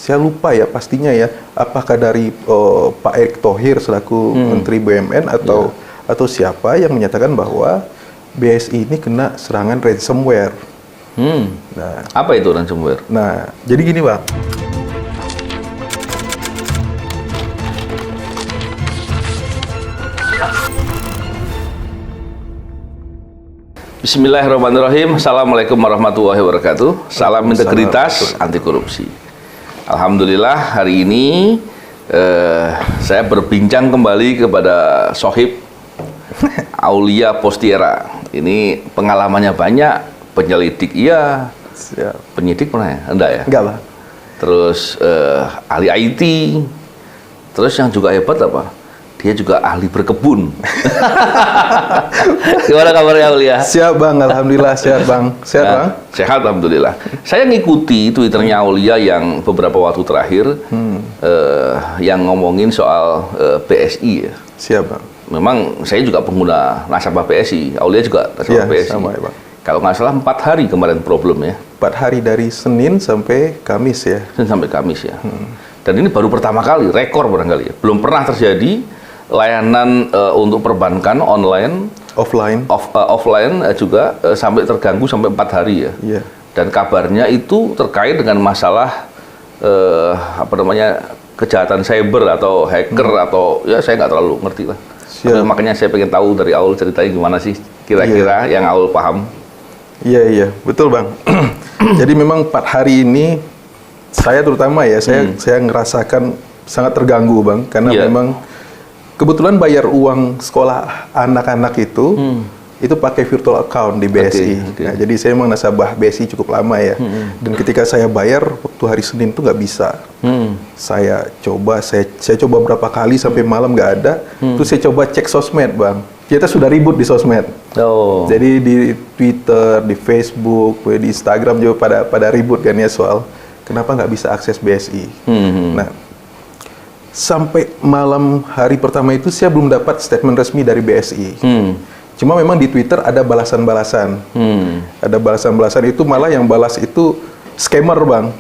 saya lupa ya pastinya ya, apakah dari Pak Erick Thohir selaku Menteri BUMN atau siapa yang menyatakan bahwa BSI ini kena serangan ransomware. Nah, apa itu ransomware? Nah, jadi gini Bang. Bismillahirrahmanirrahim. Assalamualaikum warahmatullahi wabarakatuh. Salam integritas, anti korupsi. Alhamdulillah hari ini saya berbincang kembali kepada Sohib Aulia Postiera. Ini pengalamannya banyak, penyelidik iya, penyidik pernah ya? Enggak ya? Enggak Bang. Terus ahli IT, terus yang juga hebat apa? Dia juga ahli berkebun. Gimana kabarnya Aulia? Siap Bang, alhamdulillah sehat Bang. Sehat Bang? Sehat alhamdulillah. Saya ngikuti Twitternya Aulia yang beberapa waktu terakhir yang ngomongin soal BSI ya. Siap Bang. Memang saya juga pengguna nasabah BSI. Aulia juga nasabah BSI. Sama ya Bang. Kalau nggak salah 4 hari kemarin problemnya. 4 hari dari Senin sampai Kamis ya. Senin sampai Kamis ya. Dan ini baru pertama kali, rekor barangkali ya. Belum pernah terjadi layanan untuk perbankan online, offline juga sampai terganggu sampai 4 hari ya. Iya. Dan kabarnya itu terkait dengan masalah kejahatan cyber atau hacker atau ya saya nggak terlalu ngerti lah. Makanya saya pengen tahu dari Aul ceritanya gimana sih kira-kira yang Aul paham. Iya betul Bang. Jadi memang 4 hari ini saya terutama ya saya ngerasakan sangat terganggu Bang karena memang kebetulan bayar uang sekolah anak-anak itu pakai virtual account di BSI. Nah, jadi saya memang nasabah BSI cukup lama ya. Dan ketika saya bayar waktu hari Senin itu nggak bisa. Saya coba berapa kali sampai malam nggak ada. Terus saya coba cek sosmed Bang. Kita sudah ribut di sosmed. Jadi di Twitter, di Facebook, di Instagram juga pada ribut kan ya soal kenapa nggak bisa akses BSI. Nah, sampai malam hari pertama itu saya belum dapat statement resmi dari BSI. Cuma memang di Twitter ada balasan-balasan. Ada balasan-balasan itu malah yang balas itu scammer Bang.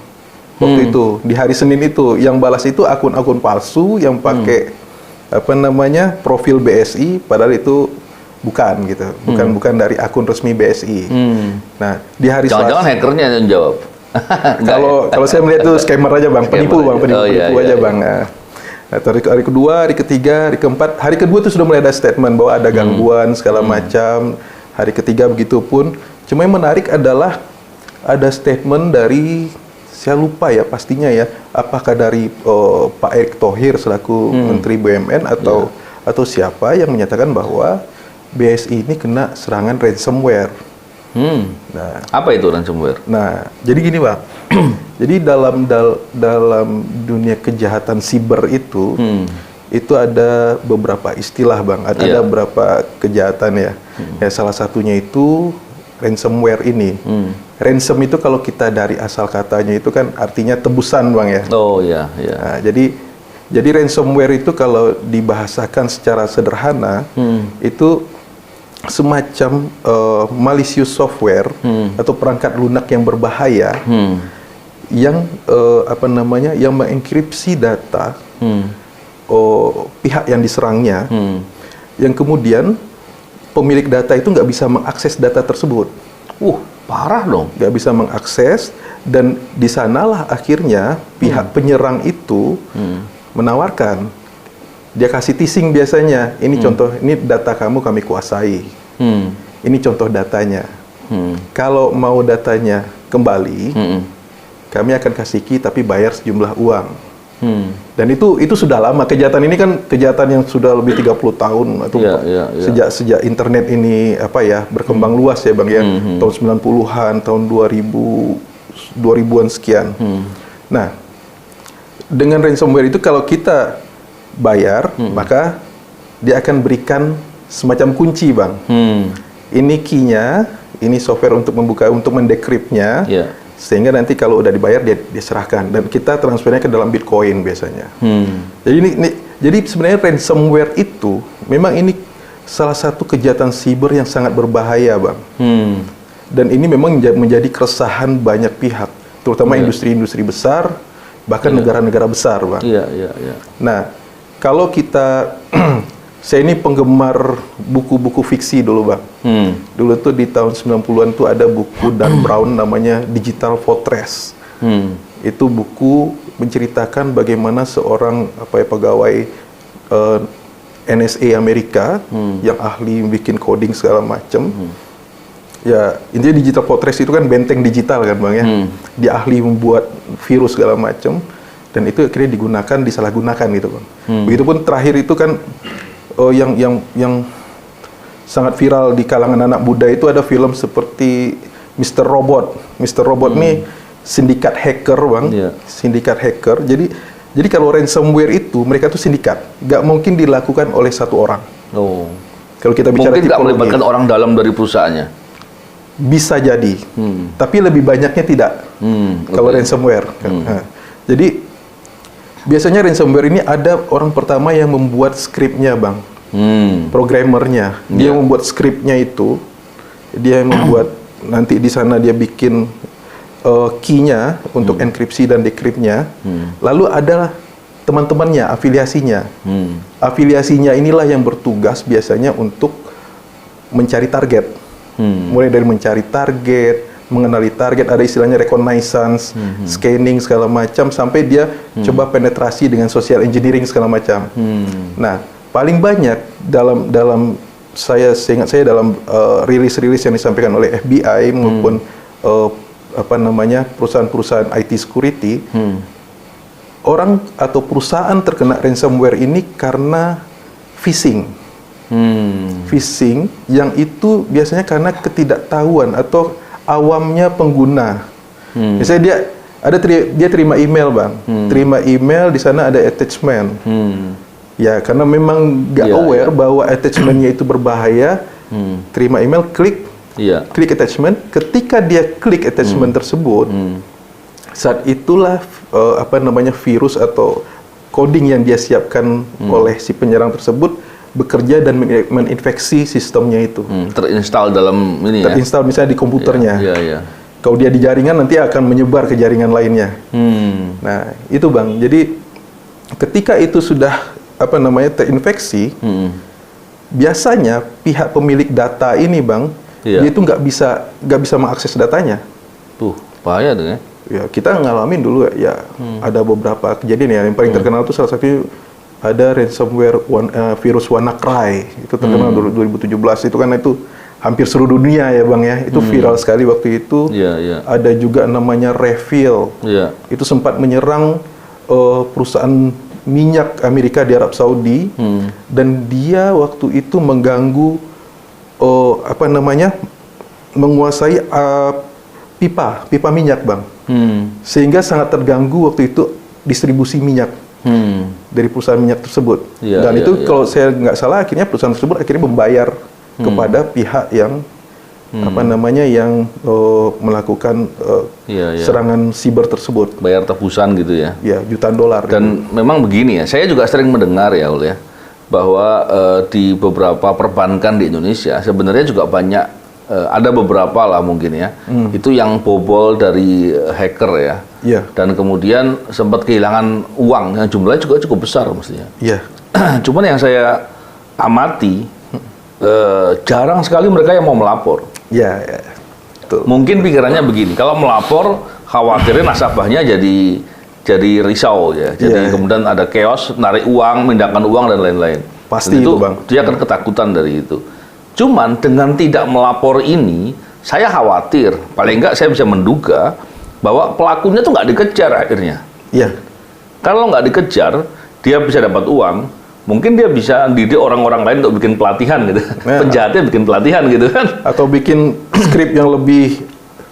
Waktu itu di hari Senin itu yang balas itu akun-akun palsu yang pakai profil BSI padahal itu bukan gitu. Bukan dari akun resmi BSI. Nah, di hari Jangan-jangan hackernya yang jawab. Kalau saya melihat itu scammer aja Bang, penipu Bang, penipu aja Bang. Atau hari kedua, hari ketiga, hari keempat, hari kedua itu sudah mulai ada statement bahwa ada gangguan segala macam. Hari ketiga begitu pun. Cuma yang menarik adalah ada statement dari saya lupa ya pastinya ya, apakah dari Pak Erick Thohir selaku Menteri BUMN atau siapa yang menyatakan bahwa BSI ini kena serangan ransomware. Nah, apa itu ransomware? Nah, jadi gini Bang. Jadi dalam dunia kejahatan siber itu ada beberapa istilah Bang. Ada beberapa kejahatan ya. Ya salah satunya itu ransomware ini. Ransom itu kalau kita dari asal katanya itu kan artinya tebusan Bang ya. Oh iya. Nah, jadi ransomware itu kalau dibahasakan secara sederhana itu semacam malicious software atau perangkat lunak yang berbahaya yang yang mengenkripsi data pihak yang diserangnya, yang kemudian pemilik data itu nggak bisa mengakses data tersebut. Parah dong. Nggak bisa mengakses, dan di sanalah akhirnya pihak penyerang itu menawarkan. Dia kasih teasing biasanya, ini contoh, ini data kamu kami kuasai. Ini contoh datanya. Kalau mau datanya kembali, kami akan kasih key tapi bayar sejumlah uang. Dan itu sudah lama. Kejahatan ini kan kejahatan yang sudah lebih 30 tahun atau sejak internet ini berkembang luas ya Bang ya. Tahun 90-an, tahun 2000-an sekian. Nah, dengan ransomware itu kalau kita bayar, maka dia akan berikan semacam kunci Bang. Ini key-nya, ini software untuk membuka, untuk mendekripnya, sehingga nanti kalau udah dibayar dia serahkan, dan kita transfernya ke dalam Bitcoin biasanya. Jadi sebenarnya ransomware itu memang ini salah satu kejahatan siber yang sangat berbahaya Bang. Dan ini memang menjadi keresahan banyak pihak, terutama industri-industri besar bahkan negara-negara besar, Bang. Iya. Nah, kalau kita saya ini penggemar buku-buku fiksi dulu, Bang. Dulu tuh di tahun 90-an tuh ada buku Dan Brown namanya Digital Fortress. Itu buku menceritakan bagaimana seorang pegawai NSA Amerika yang ahli bikin coding segala macam. Ya, intinya Digital Fortress itu kan benteng digital kan, Bang ya. Dia ahli membuat virus segala macam dan itu akhirnya disalahgunakan gitu, Bang. Begitupun terakhir itu kan yang sangat viral di kalangan anak muda itu ada film seperti Mr. Robot. Mr. Robot nih sindikat hacker, Bang. Sindikat hacker. Jadi kalau ransomware itu mereka tuh sindikat, nggak mungkin dilakukan oleh satu orang. Kalau kita bicara mungkin nggak melibatkan orang dalam dari perusahaannya. Bisa jadi, tapi lebih banyaknya tidak. Kalau ransomware. Nah, jadi biasanya ransomware ini ada orang pertama yang membuat skripnya, Bang. Programmernya. Dia membuat skripnya itu. Dia yang membuat, nanti di sana dia bikin key-nya untuk enkripsi dan dekripnya. Lalu ada teman-temannya, afiliasinya. Afiliasinya inilah yang bertugas biasanya untuk mencari target. Mulai dari mencari target, mengenali target, ada istilahnya reconnaissance, scanning segala macam, sampai dia coba penetrasi dengan social engineering segala macam. Nah, paling banyak dalam seingat saya dalam rilis-rilis yang disampaikan oleh FBI maupun perusahaan-perusahaan IT security, orang atau perusahaan terkena ransomware ini karena phishing. Phishing yang itu biasanya karena ketidaktahuan atau awamnya pengguna. Misalnya dia terima email, Bang. Terima email, di sana ada attachment. Ya, karena memang nggak aware bahwa attachmentnya itu berbahaya. Terima email, klik attachment. Ketika dia klik attachment tersebut, saat itulah virus atau coding yang dia siapkan oleh si penyerang tersebut bekerja dan menginfeksi sistemnya itu. Terinstall dalam ini terinstall misalnya di komputernya. Kalau dia di jaringan nanti akan menyebar ke jaringan lainnya. Nah, itu, Bang. Jadi ketika itu sudah terinfeksi, biasanya pihak pemilik data ini, Bang, dia itu nggak bisa mengakses datanya. Tuh, bahaya tuh ya. Ya, kita ngalamin dulu ya, ada beberapa kejadian ya. Yang paling terkenal itu salah satu ada ransomware virus WannaCry. Itu terkenal dulu 2017. Itu kan itu hampir seluruh dunia ya, Bang ya. Itu viral sekali waktu itu. Ada juga namanya Reveal. Itu sempat menyerang perusahaan minyak Amerika di Arab Saudi, dan dia waktu itu mengganggu menguasai pipa minyak, Bang. Sehingga sangat terganggu waktu itu distribusi minyak dari perusahaan minyak tersebut. Dan itu kalau saya nggak salah, akhirnya perusahaan tersebut akhirnya membayar kepada pihak yang yang melakukan serangan siber tersebut. Bayar tebusan gitu ya? Ya, jutaan dolar. Dan memang begini ya, saya juga sering mendengar ya, Ul ya, bahwa di beberapa perbankan di Indonesia sebenarnya juga banyak, ada beberapa lah mungkin ya, itu yang bobol dari hacker ya. Dan kemudian sempat kehilangan uang yang jumlahnya juga cukup besar mestinya. Cuman yang saya amati, jarang sekali mereka yang mau melapor. Betul. Mungkin pikirannya begini, kalau melapor khawatirnya nasabahnya jadi risau ya. Jadi kemudian ada chaos, narik uang, memindahkan uang dan lain-lain. Pasti itu, Bang. Dia akan ketakutan dari itu. Cuman dengan tidak melapor ini, saya khawatir, paling enggak saya bisa menduga bahwa pelakunya tuh nggak dikejar akhirnya. Kalau nggak dikejar, dia bisa dapat uang. Mungkin dia bisa didik orang-orang lain untuk bikin pelatihan gitu. Penjahatnya bikin pelatihan gitu kan. Atau bikin skrip yang lebih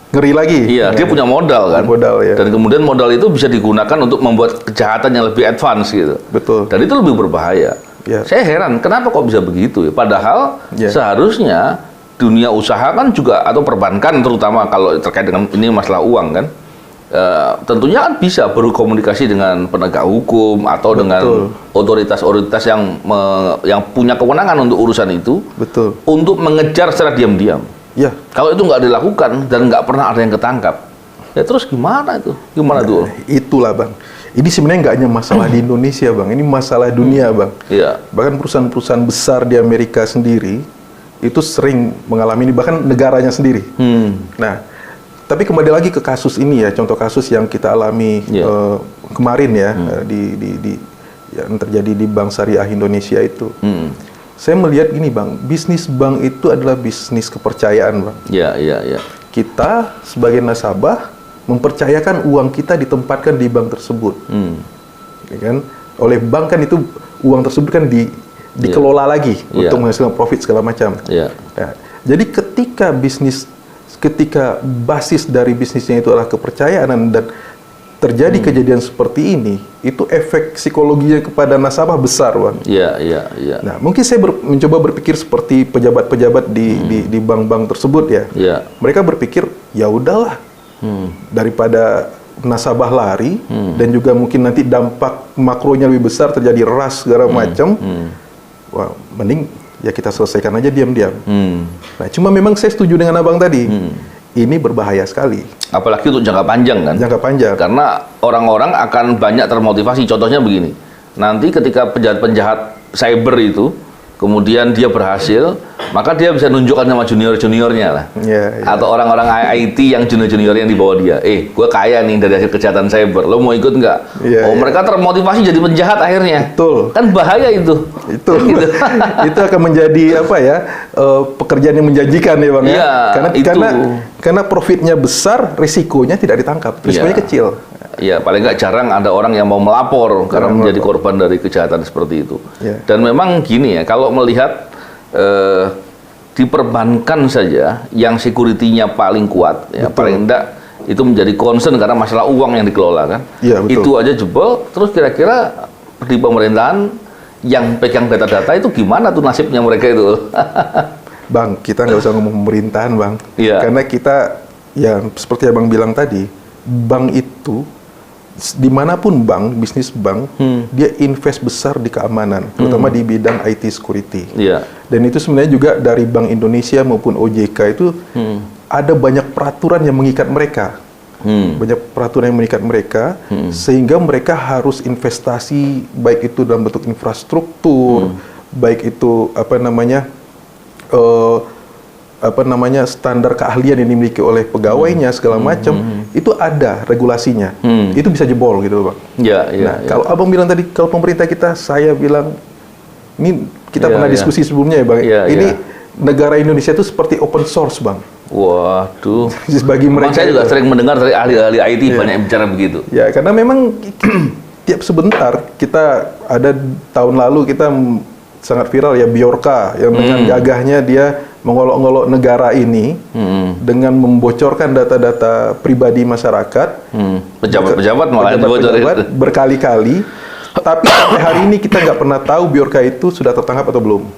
ngeri lagi. Dia punya modal kan. Ya. Dan kemudian modal itu bisa digunakan untuk membuat kejahatan yang lebih advance gitu. Betul. Dan itu lebih berbahaya. Saya heran, kenapa kok bisa begitu ya? Padahal seharusnya dunia usaha kan juga, atau perbankan terutama kalau terkait dengan ini masalah uang kan, tentunya kan bisa berkomunikasi dengan penegak hukum atau dengan otoritas-otoritas yang punya kewenangan untuk urusan itu, untuk mengejar secara diam-diam. Kalau itu nggak dilakukan dan nggak pernah ada yang ketangkap, ya terus gimana itu? Gimana tuh? Itulah, Bang. ini sebenarnya nggak hanya masalah di Indonesia, Bang. Ini masalah dunia, Bang. Iya. Bahkan perusahaan-perusahaan besar di Amerika sendiri itu sering mengalami ini, bahkan negaranya sendiri. Nah, tapi kembali lagi ke kasus ini ya, contoh kasus yang kita alami kemarin ya, yang terjadi di Bank Syariah Indonesia itu. Saya melihat gini, Bang, bisnis bank itu adalah bisnis kepercayaan, Bang. Iya. Kita sebagai nasabah mempercayakan uang kita ditempatkan di bank tersebut, ya kan? Oleh bank kan itu uang tersebut kan dikelola lagi untuk menghasilkan profit segala macam. Ya. Jadi ketika basis dari bisnisnya itu adalah kepercayaan dan terjadi kejadian seperti ini, itu efek psikologinya kepada nasabah besar, Bang. Iya. Nah, mungkin saya mencoba berpikir seperti pejabat-pejabat di bank-bank tersebut ya. Mereka berpikir, ya udahlah, daripada nasabah lari dan juga mungkin nanti dampak makronya lebih besar, terjadi ras segala macam, wah, mending ya kita selesaikan aja diam-diam. Nah, cuma memang saya setuju dengan abang tadi. Ini berbahaya sekali. Apalagi untuk jangka panjang kan? Jangka panjang. Karena orang-orang akan banyak termotivasi. Contohnya begini, nanti ketika penjahat-penjahat cyber itu, kemudian dia berhasil, maka dia bisa nunjukkan sama junior-juniornya lah. Atau orang-orang IT yang junior-junior yang di bawah dia. Gue kaya nih dari hasil kejahatan cyber, lo mau ikut nggak? Mereka termotivasi jadi penjahat akhirnya. Betul. Kan bahaya itu. Itu gitu. Itu akan menjadi apa ya, pekerjaan yang menjanjikan ya, Bang, ya. Karena profitnya besar, risikonya tidak ditangkap. Risikonya kecil. Ya, paling nggak jarang ada orang yang mau melapor karena menjadi korban dari kejahatan seperti itu. Dan memang gini ya, kalau melihat di perbankan saja yang security-nya paling kuat, ya paling enggak itu menjadi concern karena masalah uang yang dikelola kan. Itu aja jebol, terus kira-kira di pemerintahan yang pegang data-data itu gimana tuh nasibnya mereka itu? Bang, kita nggak usah ngomong pemerintahan, Bang. Karena kita, ya seperti Abang bilang tadi, bank itu dimanapun bank, bisnis bank, dia invest besar di keamanan, terutama di bidang IT security. Dan itu sebenarnya juga dari Bank Indonesia maupun OJK itu ada banyak peraturan yang mengikat mereka. Banyak peraturan yang mengikat mereka, sehingga mereka harus investasi, baik itu dalam bentuk infrastruktur, baik itu standar keahlian yang dimiliki oleh pegawainya segala macam, itu ada regulasinya. Itu bisa jebol gitu, Bang. Kalau Abang bilang tadi, kalau pemerintah kita, saya bilang ini kita pernah diskusi sebelumnya ya, Bang. Ini negara Indonesia itu seperti open source, Bang. Waduh. Bagi mereka saya juga sering mendengar dari ahli-ahli IT banyak yang bicara begitu. Ya, karena memang tiap sebentar kita ada tahun lalu kita sangat viral ya, Bjorka yang dengan gagahnya dia mengolok-olok negara ini dengan membocorkan data-data pribadi masyarakat. Pejabat-pejabat malah dibocorin berkali-kali. Tapi sampai hari ini kita nggak pernah tahu Bjorka itu sudah tertangkap atau belum.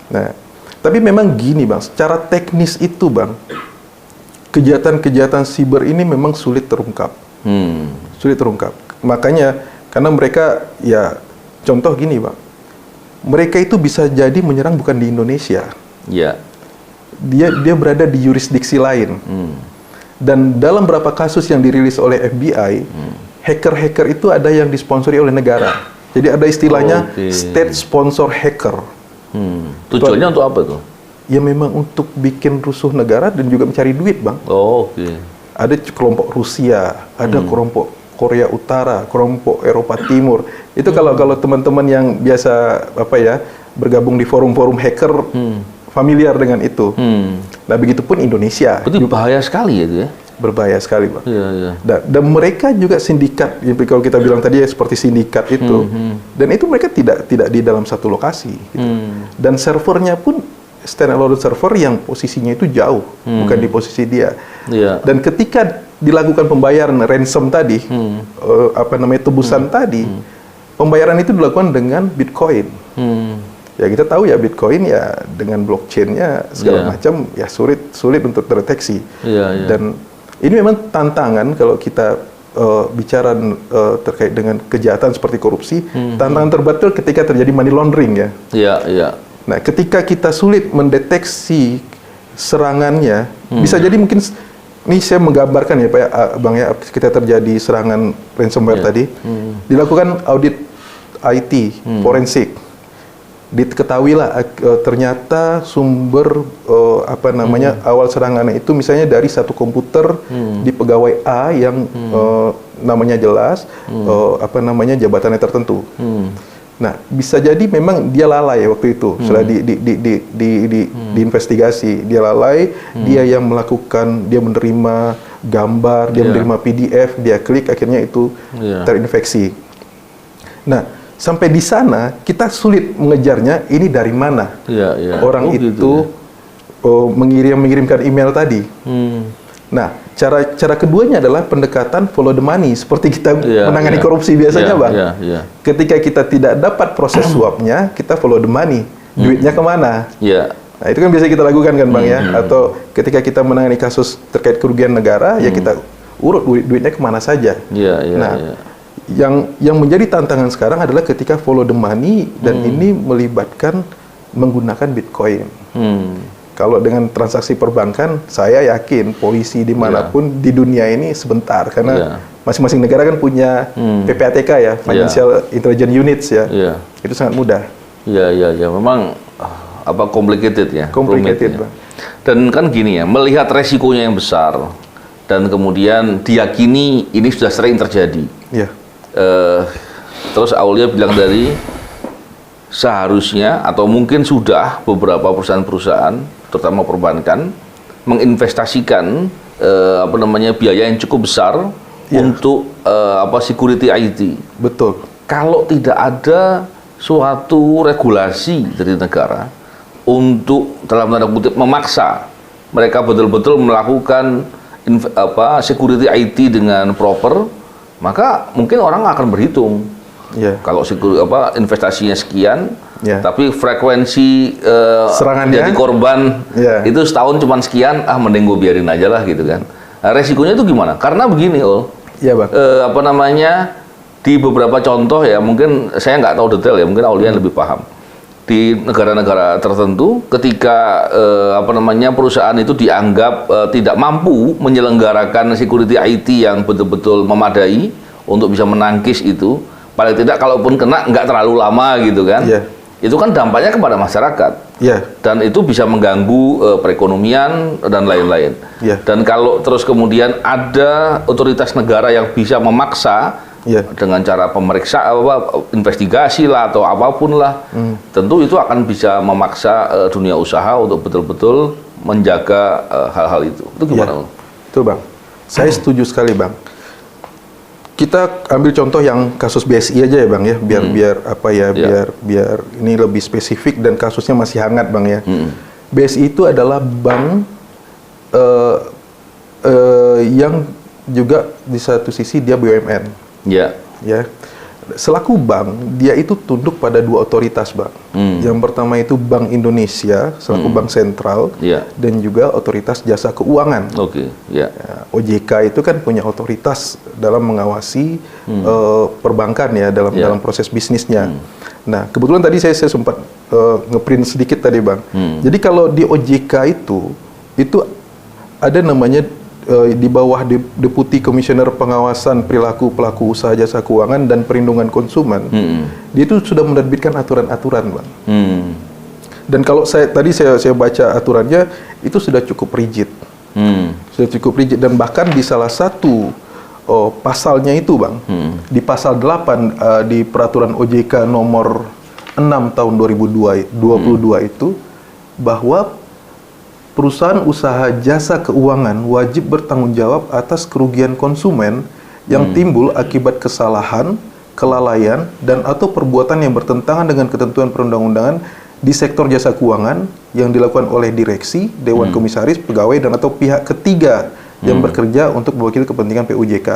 Nah, tapi memang gini, Bang, secara teknis itu, Bang, kejahatan-kejahatan siber ini memang sulit terungkap. Sulit terungkap. Makanya karena mereka, ya contoh gini, Bang, mereka itu bisa jadi menyerang bukan di Indonesia. Dia berada di yurisdiksi lain. Dan dalam beberapa kasus yang dirilis oleh FBI, hacker-hacker itu ada yang disponsori oleh negara. Jadi ada istilahnya state sponsor hacker. Tujuannya untuk apa tuh? Ya memang untuk bikin rusuh negara dan juga mencari duit, Bang. Ada kelompok Rusia, ada kelompok Korea Utara, kelompok Eropa Timur. Itu kalau teman-teman yang biasa bergabung di forum-forum hacker familiar dengan itu. Nah, begitupun Indonesia. Itu bahaya sekali ya itu ya. Berbahaya sekali, Bang. Dan mereka juga sindikat, kalau kita bilang tadi ya seperti sindikat itu. Dan itu mereka tidak di dalam satu lokasi. Gitu. Dan servernya pun standalone server yang posisinya itu jauh, bukan di posisi dia. Dan ketika dilakukan pembayaran ransom tadi, tebusan tadi, pembayaran itu dilakukan dengan Bitcoin. Ya kita tahu ya Bitcoin ya dengan blockchain-nya segala macam ya sulit untuk terdeteksi. Dan ini memang tantangan kalau kita bicara terkait dengan kejahatan seperti korupsi. Tantangan terberat itu ketika terjadi money laundering ya. Nah, ketika kita sulit mendeteksi serangannya, bisa jadi mungkin Ini saya menggambarkan ya Pak Bang ya, ketika terjadi serangan ransomware tadi, dilakukan audit IT, forensik. Diketahuilah ternyata sumber awal serangannya itu misalnya dari satu komputer di pegawai A yang namanya jelas, jabatannya tertentu. Nah, bisa jadi memang dia lalai waktu itu. Setelah diinvestigasi, dia lalai, dia yang melakukan, dia menerima gambar, dia menerima PDF, dia klik, akhirnya itu terinfeksi. Nah, sampai di sana kita sulit mengejarnya. Ini dari mana orang itu mengirimkan email tadi. Nah, cara keduanya adalah pendekatan follow the money, seperti kita menangani korupsi biasanya, Bang. Ketika kita tidak dapat proses suapnya, kita follow the money. Duitnya kemana? Nah, itu kan biasa kita lakukan kan, Bang ya. Atau ketika kita menangani kasus terkait kerugian negara, ya kita urut duitnya kemana saja. Yang menjadi tantangan sekarang adalah ketika follow the money, dan ini melibatkan menggunakan Bitcoin. Kalau dengan transaksi perbankan, saya yakin polisi dimanapun di dunia ini sebentar, karena masing-masing negara kan punya PPATK ya, Financial Intelligence Units ya. Itu sangat mudah. Memang complicated ya. Complicated, Bang. Dan kan gini ya, melihat resikonya yang besar dan kemudian diyakini ini sudah sering terjadi. Terus Aulia bilang dari seharusnya atau mungkin sudah beberapa perusahaan-perusahaan terutama perbankan menginvestasikan biaya yang cukup besar untuk security IT. Betul. Kalau tidak ada suatu regulasi dari negara untuk dalam tanda kutip memaksa mereka betul-betul melakukan security IT dengan proper, maka mungkin orang akan berhitung. Kalau investasinya sekian, tapi frekuensi serangannya, jadi korban itu setahun cuma sekian, mending gue biarin aja lah gitu kan. Nah, resikonya itu gimana? Karena begini, Bang. Di beberapa contoh ya, mungkin saya nggak tahu detail ya, mungkin Aulia lebih paham. Di negara-negara tertentu, ketika perusahaan itu dianggap tidak mampu menyelenggarakan security IT yang betul-betul memadai untuk bisa menangkis itu, paling tidak kalaupun kena nggak terlalu lama gitu kan. Itu kan dampaknya kepada masyarakat. Dan itu bisa mengganggu perekonomian dan lain-lain. Dan kalau terus kemudian ada otoritas negara yang bisa memaksa dengan cara pemeriksaan, investigasi lah atau apapun lah, tentu itu akan bisa memaksa dunia usaha untuk betul-betul menjaga hal-hal itu. Itu gimana? Itu, Bang. Saya setuju sekali, Bang. Kita ambil contoh yang kasus BSI aja ya, Bang ya, biar ini lebih spesifik dan kasusnya masih hangat, Bang ya. BSI itu adalah bank yang juga di satu sisi dia BUMN. Selaku bank, dia itu tunduk pada dua otoritas, Bang. Yang pertama itu Bank Indonesia selaku bank sentral, dan juga otoritas jasa keuangan. OJK itu kan punya otoritas dalam mengawasi perbankan ya, dalam proses bisnisnya. Nah, kebetulan tadi saya sempat ngeprint sedikit tadi, Bang. Jadi kalau di OJK itu ada namanya di bawah Deputi Komisioner Pengawasan Perilaku Pelaku Usaha Jasa Keuangan dan Perlindungan Konsumen. Dia itu sudah menerbitkan aturan-aturan, Bang. Dan kalau saya baca aturannya, itu sudah cukup rigid. Dan bahkan di salah satu pasalnya itu, Bang, di pasal 8 di peraturan OJK nomor 6 tahun 2022 itu, bahwa perusahaan usaha jasa keuangan wajib bertanggung jawab atas kerugian konsumen yang timbul akibat kesalahan, kelalaian, dan atau perbuatan yang bertentangan dengan ketentuan perundang-undangan di sektor jasa keuangan yang dilakukan oleh direksi, dewan komisaris, pegawai, dan atau pihak ketiga yang bekerja untuk mewakili kepentingan PUJK.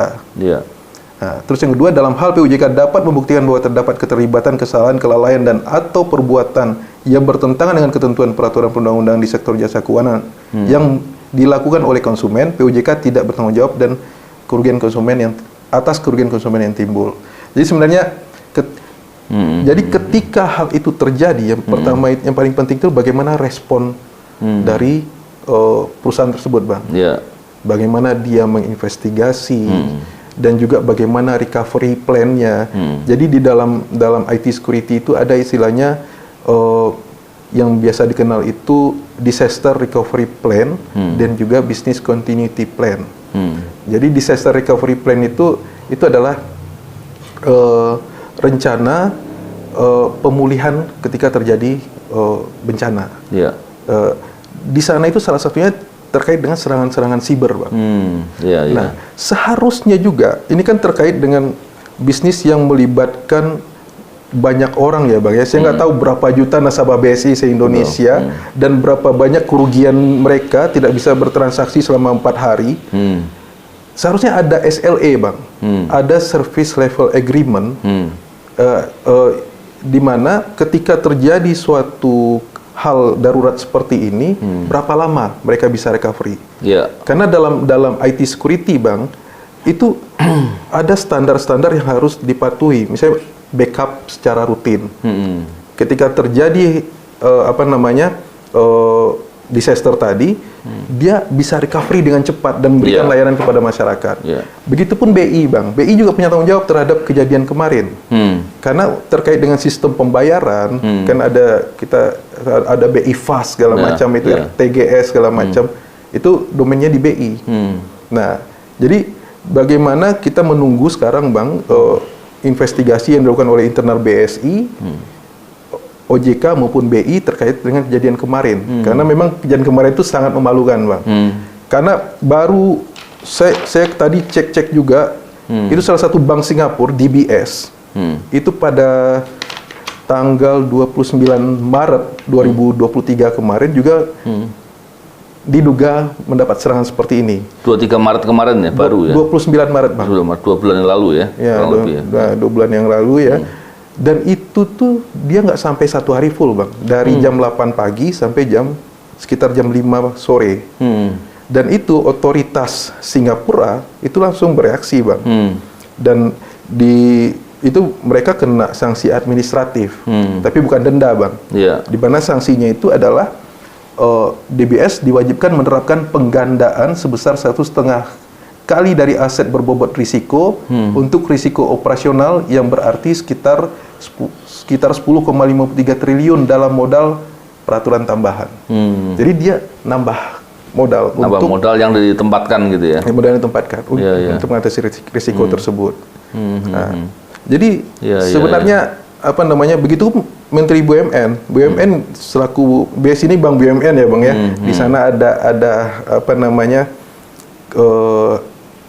Nah, terus yang kedua, dalam hal PUJK dapat membuktikan bahwa terdapat keterlibatan, kesalahan, kelalaian, dan atau perbuatan yang bertentangan dengan ketentuan peraturan perundang-undangan di sektor jasa keuangan yang dilakukan oleh konsumen, PUJK tidak bertanggung jawab dan kerugian konsumen atas kerugian konsumen yang timbul. Jadi sebenarnya jadi ketika hal itu terjadi, yang pertama yang paling penting itu bagaimana respon dari perusahaan tersebut, Bang. bagaimana dia menginvestigasi, dan juga bagaimana recovery plan-nya. Jadi di dalam IT security itu ada istilahnya yang biasa dikenal itu disaster recovery plan dan juga business continuity plan. Jadi disaster recovery plan itu adalah rencana pemulihan ketika terjadi bencana. Di sana itu salah satunya terkait dengan serangan-serangan siber, Bang. Nah, seharusnya juga ini kan terkait dengan bisnis yang melibatkan banyak orang ya, Bang. Ya, saya nggak tahu berapa juta nasabah BSI se-Indonesia dan berapa banyak kerugian mereka tidak bisa bertransaksi selama 4 hari. Seharusnya ada SLA, Bang. Ada Service Level Agreement, di mana ketika terjadi suatu hal darurat seperti ini, berapa lama mereka bisa recovery? Karena dalam IT security, Bang, itu ada standar-standar yang harus dipatuhi. Misalnya backup secara rutin. Ketika terjadi disaster tadi, dia bisa recovery dengan cepat dan memberikan layanan kepada masyarakat. Begitupun BI, Bang. BI juga punya tanggung jawab terhadap kejadian kemarin. Karena terkait dengan sistem pembayaran, kan ada BI Fast segala macam, itu TGS segala macam, itu domainnya di BI. Nah, jadi bagaimana kita menunggu sekarang, Bang, investigasi yang dilakukan oleh internal BSI, OJK maupun BI terkait dengan kejadian kemarin. Karena memang kejadian kemarin itu sangat memalukan, Bang. Karena baru saya tadi cek-cek juga, itu salah satu bank Singapura, DBS, itu pada tanggal 29 Maret 2023 kemarin juga diduga mendapat serangan seperti ini. 23 Maret kemarin ya, baru ya? 29 Maret, Bang. 2 bulan yang lalu ya? Ya, 2 bulan yang lalu ya. Dan itu tuh dia nggak sampai 1 hari full, Bang. Dari jam 8 pagi sampai sekitar jam 5 sore. Dan itu otoritas Singapura itu langsung bereaksi, Bang. Dan itu mereka kena sanksi administratif, tapi bukan denda, Bang. Di mana sanksinya itu adalah DBS diwajibkan menerapkan penggandaan sebesar 1,5 kali dari aset berbobot risiko untuk risiko operasional yang berarti sekitar 10,53 triliun dalam modal peraturan tambahan. Jadi dia nambah modal yang ditempatkan gitu ya. Modal yang ditempatkan untuk mengatasi risiko tersebut. Nah, jadi sebenarnya begitu Menteri BUMN selaku BSI ini Bank BUMN ya, Bang ya. Di sana ada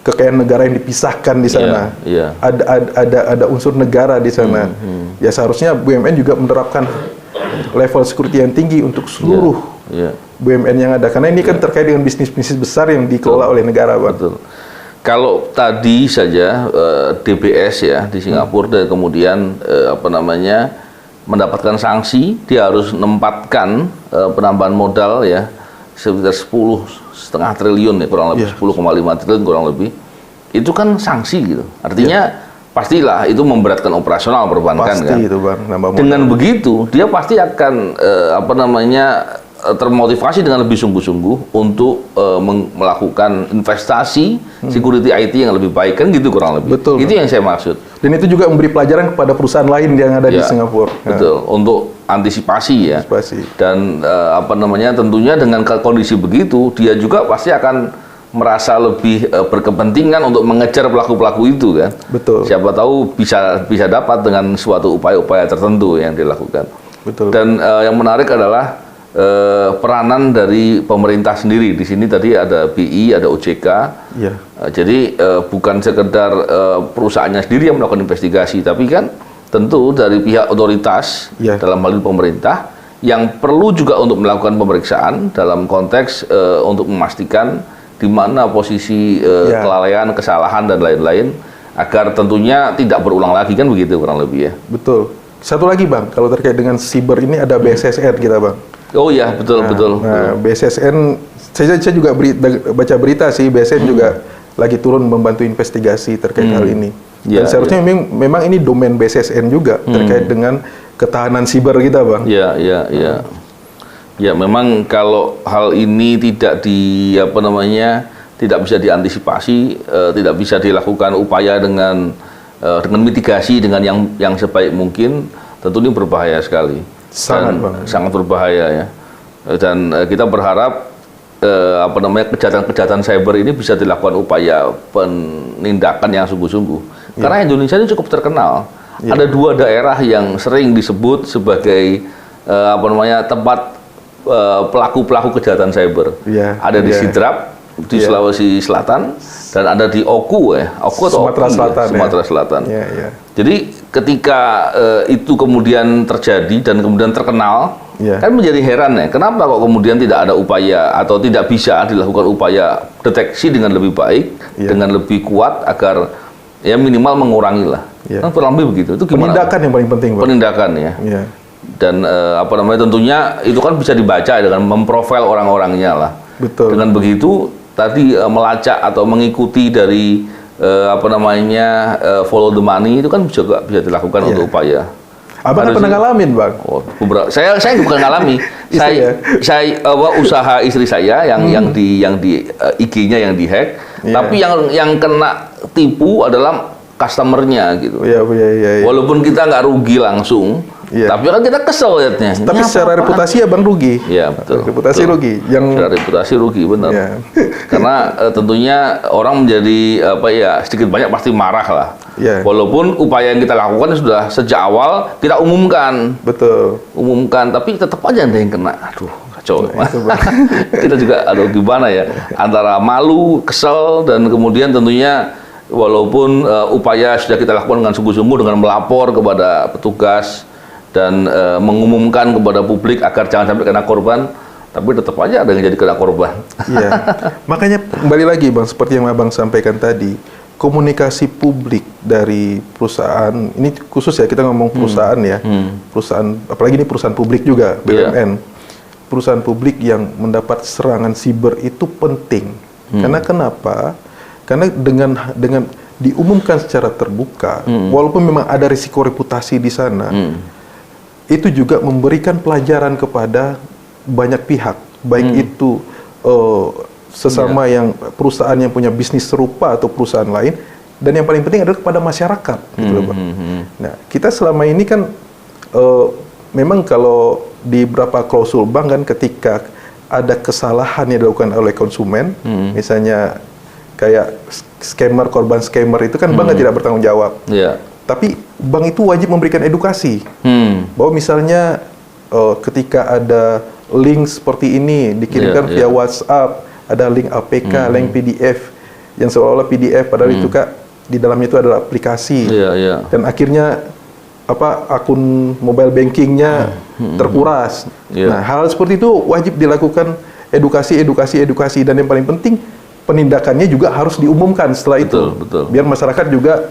kekayaan negara yang dipisahkan di sana. Ada unsur negara di sana. Ya seharusnya BUMN juga menerapkan level security yang tinggi untuk seluruh BUMN yang ada. Karena ini kan terkait dengan bisnis-bisnis besar yang dikelola oleh negara, Bang. Betul. Kalau tadi saja DBS ya di Singapura dan kemudian mendapatkan sanksi, dia harus menempatkan penambahan modal ya sekitar 10,5 triliun ya, kurang lebih 10,5 triliun kurang lebih. Itu kan sanksi gitu. Artinya pastilah itu memberatkan operasional perbankan kan. Itu, Bang, dengan begitu dia pasti akan termotivasi dengan lebih sungguh-sungguh untuk melakukan investasi security IT yang lebih baik kan gitu kurang lebih. Betul, itu yang saya maksud. Dan itu juga memberi pelajaran kepada perusahaan lain yang ada di Singapura. Betul, untuk antisipasi ya. Dan tentunya dengan kondisi begitu dia juga pasti akan merasa lebih berkepentingan untuk mengejar pelaku-pelaku itu kan. Betul. Siapa tahu bisa dapat dengan suatu upaya-upaya tertentu yang dilakukan. Betul. Dan yang menarik adalah peranan dari pemerintah sendiri. Di sini tadi ada BI, ada OJK. Jadi bukan sekedar perusahaannya sendiri yang melakukan investigasi, tapi kan tentu dari pihak otoritas dalam hal ini pemerintah yang perlu juga untuk melakukan pemeriksaan dalam konteks untuk memastikan di mana posisi kelalaian, kesalahan dan lain-lain agar tentunya tidak berulang lagi kan begitu kurang lebih ya. Betul. Satu lagi, Bang, kalau terkait dengan siber ini ada BSSN kita, Bang. Oh iya, betul. BSSN, saya juga baca berita sih, BSSN juga lagi turun membantu investigasi terkait hal ini. Dan seharusnya memang ini domain BSSN juga terkait dengan ketahanan siber kita, Bang. Ya, memang kalau hal ini tidak tidak bisa diantisipasi, tidak bisa dilakukan upaya dengan mitigasi dengan yang sebaik mungkin, tentu ini berbahaya sekali. Sangat berbahaya ya. Dan kita berharap kejahatan cyber ini bisa dilakukan upaya penindakan yang sungguh-sungguh. Karena Indonesia ini cukup terkenal. Ada 2 daerah yang sering disebut sebagai tempat pelaku-pelaku kejahatan cyber. Ada di Sidrap di Sulawesi Selatan dan ada di Oku atau Sumatera Selatan. Jadi ketika itu kemudian terjadi dan kemudian terkenal, kan menjadi heran ya, kenapa kok kemudian tidak ada upaya atau tidak bisa dilakukan upaya deteksi dengan lebih baik, dengan lebih kuat agar ya minimal mengurangi lah. Kan kurang lebih begitu. Itu gimana? Penindakan yang paling penting, Pak. Penindakan ya. Dan tentunya itu kan bisa dibaca dengan memprofil orang-orangnya lah. Betul. Dengan begitu tadi melacak atau mengikuti dari follow the money itu kan juga bisa dilakukan untuk upaya. Abang kan pernah ngalamin, Bang? Saya bukan ngalami. saya usaha istri saya yang di IG-nya yang dihack, tapi yang kena tipu adalah customernya gitu. Walaupun kita nggak rugi langsung, tapi kan kita kesel lihatnya. Tapi secara reputasi Abang rugi. Iya, betul. Reputasi rugi. Secara reputasi rugi, benar. Karena tentunya orang menjadi sedikit banyak pasti marah lah. Walaupun upaya yang kita lakukan sudah sejak awal kita umumkan. Betul. Umumkan, tapi tetap aja ada yang kena. Aduh, kacau. Kita juga gimana ya? Antara malu, kesel, dan kemudian tentunya walaupun upaya sudah kita lakukan dengan sungguh-sungguh dengan melapor kepada petugas dan mengumumkan kepada publik agar jangan sampai kena korban, tapi tetap aja ada yang jadi kena korban. Makanya kembali lagi, Bang, seperti yang Abang sampaikan tadi, komunikasi publik dari perusahaan, ini khusus ya kita ngomong perusahaan perusahaan, apalagi ini perusahaan publik juga, BUMN, perusahaan publik yang mendapat serangan siber itu penting. Karena kenapa? Karena dengan diumumkan secara terbuka, walaupun memang ada risiko reputasi di sana, itu juga memberikan pelajaran kepada banyak pihak, baik itu sesama yang perusahaan yang punya bisnis serupa atau perusahaan lain, dan yang paling penting adalah kepada masyarakat, gitu loh, Bang. Nah, kita selama ini kan memang kalau di beberapa klausul bank kan ketika ada kesalahan yang dilakukan oleh konsumen, misalnya kayak korban scammer itu kan bank tidak bertanggung jawab. Tapi bank itu wajib memberikan edukasi bahwa misalnya ketika ada link seperti ini dikirimkan via WhatsApp, ada link APK, link PDF yang seolah-olah PDF padahal itu di dalamnya itu adalah aplikasi. Dan akhirnya akun mobile bankingnya terkuras. Nah, hal seperti itu wajib dilakukan edukasi dan yang paling penting penindakannya juga harus diumumkan setelah itu. Biar masyarakat juga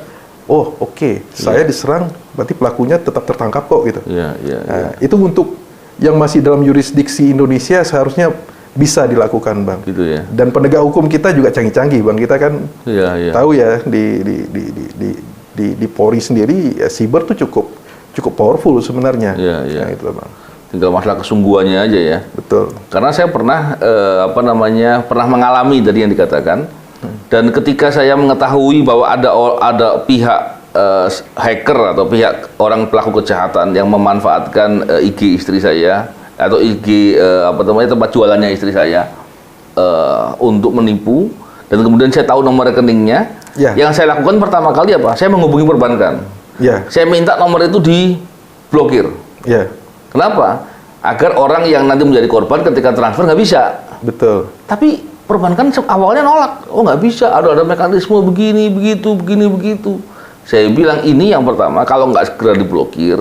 saya diserang, berarti pelakunya tetap tertangkap kok gitu. Nah, itu untuk yang masih dalam yurisdiksi Indonesia seharusnya bisa dilakukan, Bang. Gitu ya. Dan penegak hukum kita juga canggih-canggih, Bang. Kita kan tahu ya di Polri sendiri ya, siber tuh cukup powerful sebenarnya. Nah, itu, Bang. Tinggal masalah kesungguhannya aja ya. Betul. Karena saya pernah pernah mengalami tadi yang dikatakan. Dan ketika saya mengetahui bahwa ada pihak hacker atau pihak orang pelaku kejahatan yang memanfaatkan IG istri saya atau IG tempat jualannya istri saya untuk menipu, dan kemudian saya tahu nomor rekeningnya, yang saya lakukan pertama kali apa? Saya menghubungi perbankan. Saya minta nomor itu diblokir. Kenapa? Agar orang yang nanti menjadi korban ketika transfer nggak bisa. Betul. Tapi perbankan awalnya nolak. Oh, nggak bisa. Ada mekanisme begini, begitu. Saya bilang ini yang pertama, kalau nggak segera diblokir,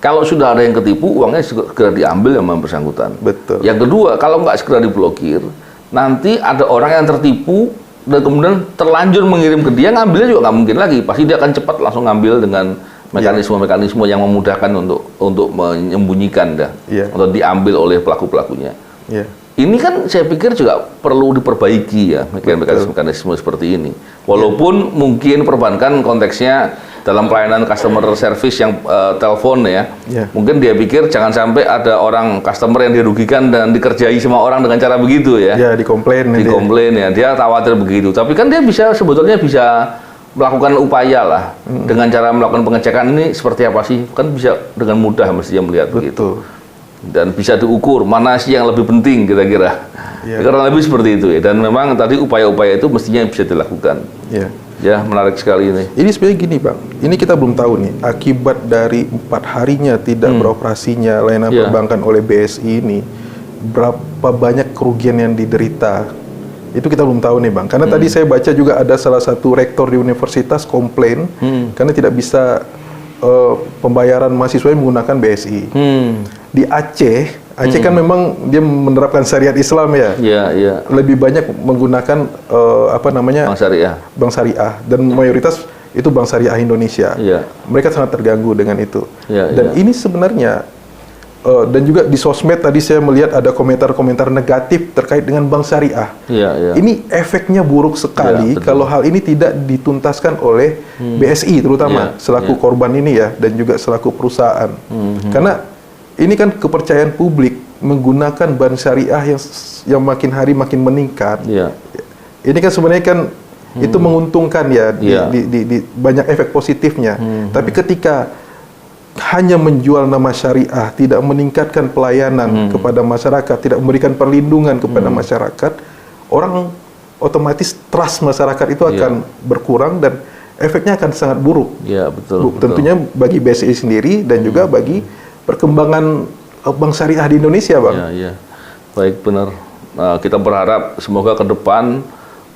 kalau sudah ada yang ketipu, uangnya segera diambil yang bersangkutan. Betul. Yang kedua, kalau nggak segera diblokir, nanti ada orang yang tertipu dan kemudian terlanjur mengirim ke dia, ngambilnya juga nggak mungkin lagi. Pasti dia akan cepat langsung ngambil dengan mekanisme-mekanisme yang memudahkan untuk menyembunyikan atau diambil oleh pelaku-pelakunya. Ini kan saya pikir juga perlu diperbaiki ya mekanisme seperti ini. Walaupun mungkin perbankan konteksnya dalam pelayanan customer service yang telepon ya, mungkin dia pikir jangan sampai ada orang customer yang dirugikan dan dikerjai sama orang dengan cara begitu ya. Ya, dikomplain ya. Dia khawatir begitu. Tapi kan dia sebetulnya bisa melakukan upaya lah dengan cara melakukan pengecekan ini seperti apa sih? Kan bisa dengan mudah mestinya melihat begitu. Dan bisa diukur mana sih yang lebih penting kira-kira. Karena lebih seperti itu ya. Dan memang tadi upaya-upaya itu mestinya bisa dilakukan. Ya, menarik sekali ini. Ini sebenarnya gini Bang, ini kita belum tahu nih akibat dari 4 harinya tidak beroperasinya layanan perbankan oleh BSI ini, berapa banyak kerugian yang diderita. Itu kita belum tahu nih Bang. Karena tadi saya baca juga ada salah satu rektor di universitas komplain karena tidak bisa pembayaran mahasiswa yang menggunakan BSI. Di Aceh kan memang dia menerapkan syariat Islam ya. Lebih banyak menggunakan bank syariah dan mayoritas itu bank syariah Indonesia. Mereka sangat terganggu dengan itu. Dan ini sebenarnya dan juga di sosmed tadi saya melihat ada komentar-komentar negatif terkait dengan bank syariah. Ini efeknya buruk sekali kalau hal ini tidak dituntaskan oleh BSI terutama selaku korban ini ya, dan juga selaku perusahaan. Karena ini kan kepercayaan publik menggunakan bank syariah yang makin hari makin meningkat. Ini kan sebenarnya kan itu menguntungkan ya, di banyak efek positifnya. Tapi ketika hanya menjual nama syariah, tidak meningkatkan pelayanan kepada masyarakat, tidak memberikan perlindungan kepada masyarakat, orang otomatis trust masyarakat itu akan berkurang dan efeknya akan sangat buruk. Tentunya bagi BSI sendiri dan juga bagi perkembangan bank syariah di Indonesia, Bang. Baik, benar. Kita berharap semoga ke depan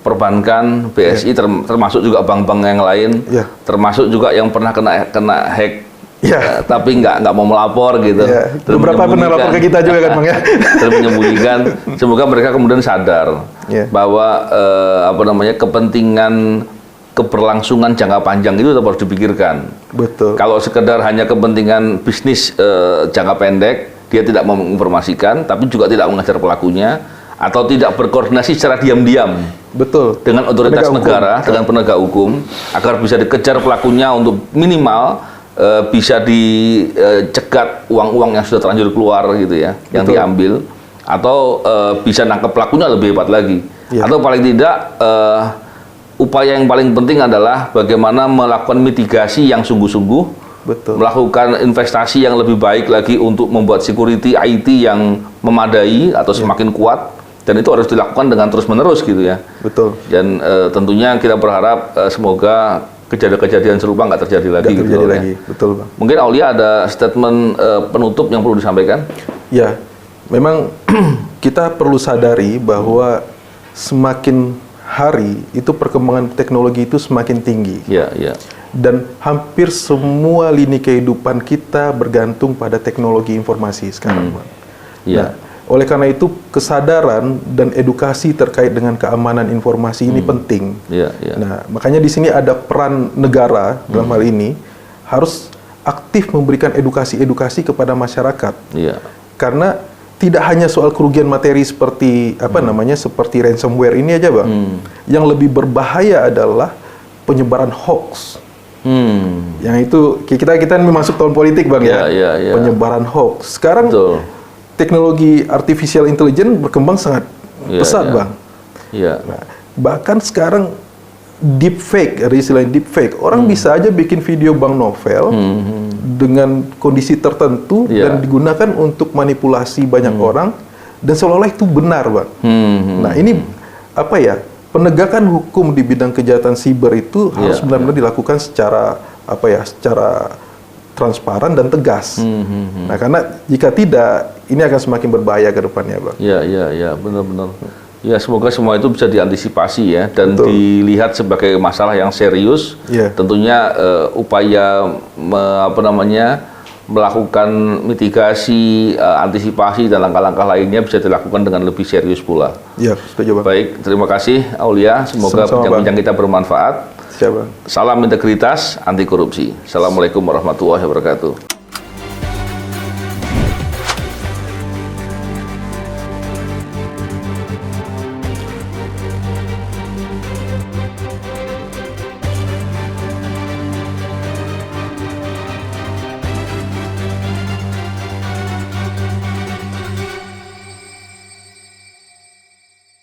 perbankan, BSI termasuk juga bank-bank yang lain, termasuk juga yang pernah kena hack. Tapi nggak mau melapor gitu. Beberapa pernah lapor ke kita juga kan Bang ya. Terus menyembunyikan. Semoga mereka kemudian sadar bahwa kepentingan keberlangsungan jangka panjang itu tetap harus dipikirkan. Kalau sekedar hanya kepentingan bisnis jangka pendek, dia tidak menginformasikan, tapi juga tidak mengajar pelakunya, atau tidak berkoordinasi secara diam-diam. Dengan otoritas negara, dengan penegak hukum, agar bisa dikejar pelakunya untuk minimal bisa dicegat uang-uang yang sudah terlanjur keluar gitu ya, yang diambil, atau bisa nangkep pelakunya lebih hebat lagi. Atau paling tidak upaya yang paling penting adalah bagaimana melakukan mitigasi yang sungguh-sungguh, melakukan investasi yang lebih baik lagi untuk membuat security IT yang memadai atau semakin kuat, dan itu harus dilakukan dengan terus-menerus gitu ya. Dan tentunya kita berharap semoga kejadian-kejadian serupa nggak terjadi lagi. Bang. Mungkin Aulia ada statement penutup yang perlu disampaikan? Ya, memang kita perlu sadari bahwa semakin hari itu perkembangan teknologi itu semakin tinggi. Dan hampir semua lini kehidupan kita bergantung pada teknologi informasi sekarang, Bang. Nah, oleh karena itu kesadaran dan edukasi terkait dengan keamanan informasi ini penting. Nah, makanya di sini ada peran negara dalam hal ini harus aktif memberikan edukasi kepada masyarakat. Karena tidak hanya soal kerugian materi seperti seperti ransomware ini aja, Bang. Yang lebih berbahaya adalah penyebaran hoax. Yang itu kita masuk tahun politik, Bang, penyebaran hoax. Sekarang teknologi artificial intelligence berkembang sangat pesat, Bang. Nah, bahkan sekarang deepfake, ada istilah deepfake. Orang bisa aja bikin video Bang Novel dengan kondisi tertentu dan digunakan untuk manipulasi banyak orang dan seolah-olah itu benar, Bang. Nah, ini penegakan hukum di bidang kejahatan siber itu harus benar-benar dilakukan secara transparan dan tegas. Nah, karena jika tidak, ini akan semakin berbahaya ke depannya, Bang. Benar-benar. Ya, semoga semua itu bisa diantisipasi ya, dan dilihat sebagai masalah yang serius. Tentunya upaya melakukan mitigasi, antisipasi dan langkah-langkah lainnya bisa dilakukan dengan lebih serius pula. Setuju, Bang. Baik, terima kasih Aulia. Semoga bincang-bincang kita bermanfaat. Salam integritas, anti korupsi. Assalamualaikum warahmatullahi wabarakatuh.